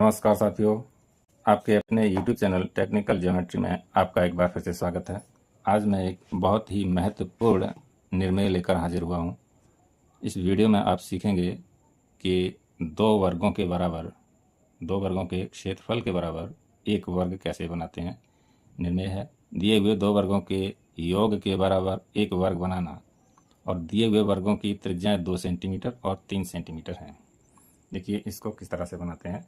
नमस्कार साथियों, आपके अपने YouTube चैनल टेक्निकल ज्योमेट्री में आपका एक बार फिर से स्वागत है। आज मैं एक बहुत ही महत्वपूर्ण निर्णय लेकर हाजिर हुआ हूँ। इस वीडियो में आप सीखेंगे कि दो वर्गों के क्षेत्रफल के बराबर एक वर्ग कैसे बनाते हैं। निर्णय है दिए हुए दो वर्गों के योग के बराबर एक वर्ग बनाना और दिए हुए वर्गों की त्रिज्याएं 2 सेंटीमीटर और 3 सेंटीमीटर हैं। देखिए इसको किस तरह से बनाते हैं।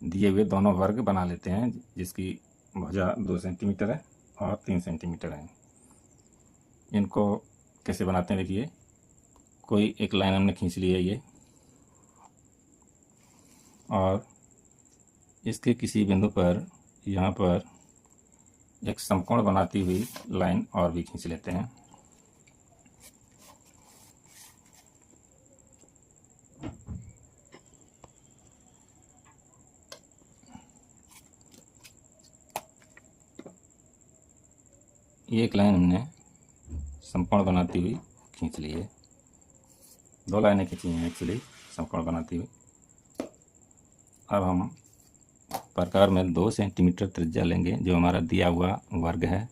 दिए हुए दोनों वर्ग बना लेते हैं जिसकी भुजा 2 सेंटीमीटर है और 3 सेंटीमीटर है। इनको कैसे बनाते हैं, देखिए कोई एक लाइन हमने खींच ली है ये, और इसके किसी बिंदु पर यहाँ पर एक समकोण बनाती हुई लाइन और भी खींच लेते हैं। ये एक लाइन हमने समकोण बनाती हुई खींच ली है। दो लाइनें खींची हैं एक्चुअली समकोण बनाती हुई। अब हम प्रकार में 2 सेंटीमीटर त्रिज्या लेंगे, जो हमारा दिया हुआ वर्ग है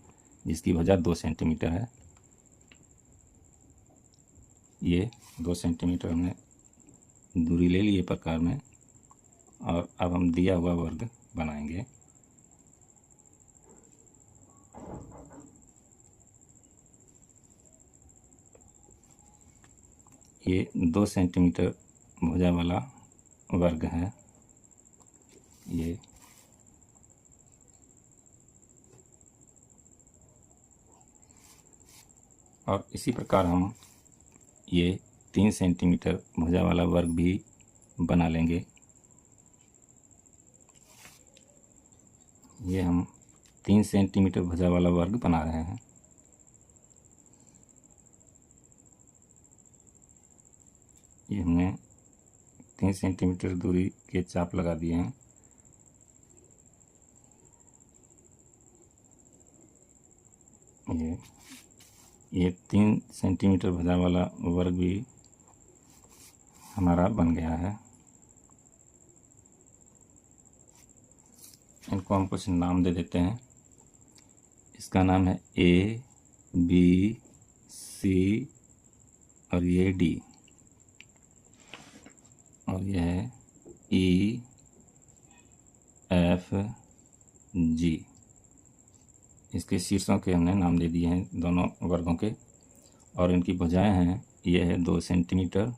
जिसकी भुजा 2 सेंटीमीटर है। ये 2 सेंटीमीटर हमने दूरी ले ली है प्रकार में, और अब हम दिया हुआ वर्ग बनाएंगे। ये 2 सेंटीमीटर भुजा वाला वर्ग है ये। और इसी प्रकार हम ये 3 सेंटीमीटर भुजा वाला वर्ग भी बना लेंगे। ये हम 3 सेंटीमीटर भुजा वाला वर्ग बना रहे हैं। ये हमने 3 सेंटीमीटर दूरी के चाप लगा दिए हैं। ये 3 सेंटीमीटर भुजा वाला वर्ग भी हमारा बन गया है। इनको हम कुछ नाम दे देते हैं। इसका नाम है A, B, C और ये D, और यह है E, F, G। इसके शीर्षों के हमने नाम दे दिए हैं दोनों वर्गों के, और इनकी भुजाएं हैं यह है 2 सेंटीमीटर।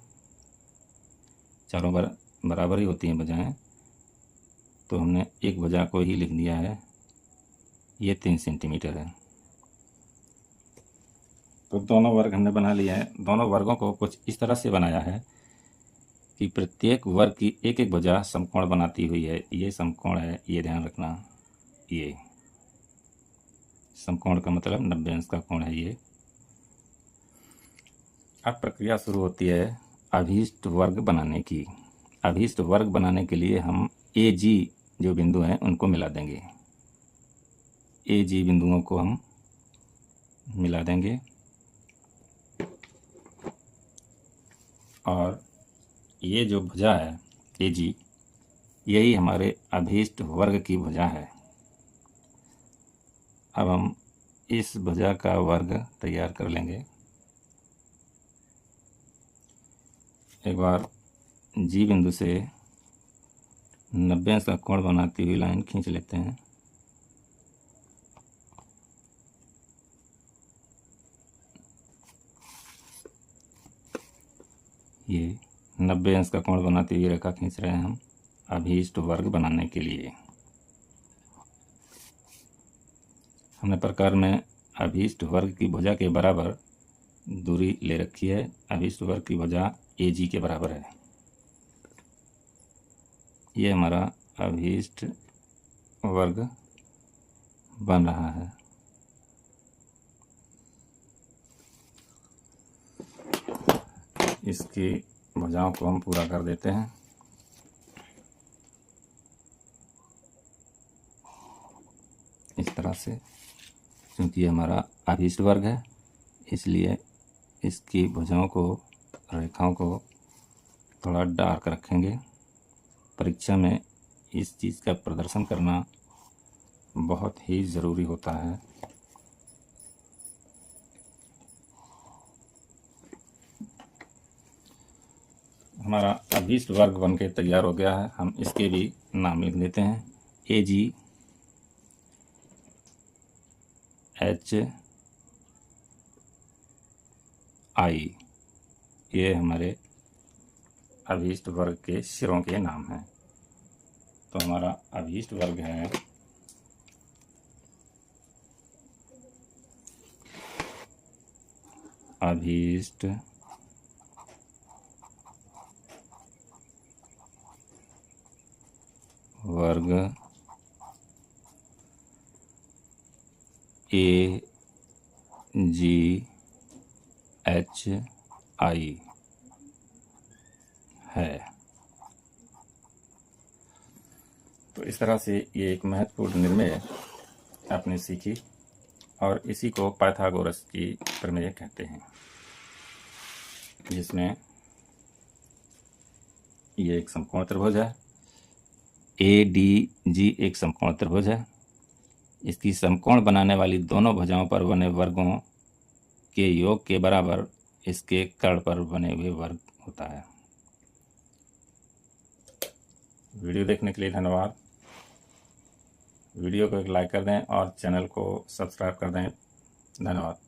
चारों बराबर ही होती हैं भुजाएं, तो हमने एक भुजा को ही लिख दिया है, ये 3 सेंटीमीटर है। तो दोनों वर्ग हमने बना लिया है। दोनों वर्गों को कुछ इस तरह से बनाया है कि प्रत्येक वर्ग की एक एक भुजा समकोण बनाती हुई है। ये समकोण है, ये ध्यान रखना। ये समकोण का मतलब 90 अंश का कोण है ये। अब प्रक्रिया शुरू होती है अभीष्ट वर्ग बनाने की। अभीष्ट वर्ग बनाने के लिए हम AG जो बिंदु हैं उनको मिला देंगे। AG बिंदुओं को हम मिला देंगे, और ये जो भुजा है AG, यही हमारे अभीष्ट वर्ग की भुजा है। अब हम इस भुजा का वर्ग तैयार कर लेंगे। एक बार G बिंदु से 90 अंश का कोण बनाती हुई लाइन खींच लेते हैं। ये 90 अंश का कोण बनाती हुई रेखा खींच रहे हैं हम अभीष्ट वर्ग बनाने के लिए। हमने प्रकार में अभीष्ट वर्ग की भुजा के बराबर दूरी ले रखी है। अभीष्ट वर्ग की भुजा AG के बराबर है। ये हमारा अभीष्ट वर्ग बन रहा है। इसकी भुजाओं को हम पूरा कर देते हैं। इस तरह से, क्योंकि ये हमारा अभीष्ट वर्ग है इसलिए इसकी भुजाओं को, रेखाओं को थोड़ा डार्क रखेंगे। परीक्षा में इस चीज़ का प्रदर्शन करना बहुत ही ज़रूरी होता है। हमारा अभीष्ट वर्ग बन के तैयार हो गया है। हम इसके भी नाम लिख लेते हैं। AG HI, ये हमारे अभीष्ट वर्ग के सिरों के नाम हैं। तो हमारा अभीष्ट वर्ग है अभीष्ट वर्ग AGHI है। तो इस तरह से ये एक महत्वपूर्ण निर्णय आपने सीखी और इसी को पाइथागोरस की प्रमेय कहते हैं, जिसमें ये एक समकोण त्रिभुज है। ADG एक समकोण त्रिभुज है। इसकी समकोण बनाने वाली दोनों भुजाओं पर बने वर्गों के योग के बराबर इसके कर्ण पर बने हुए वर्ग होता है। वीडियो देखने के लिए धन्यवाद। वीडियो को एक लाइक कर दें और चैनल को सब्सक्राइब कर दें। धन्यवाद।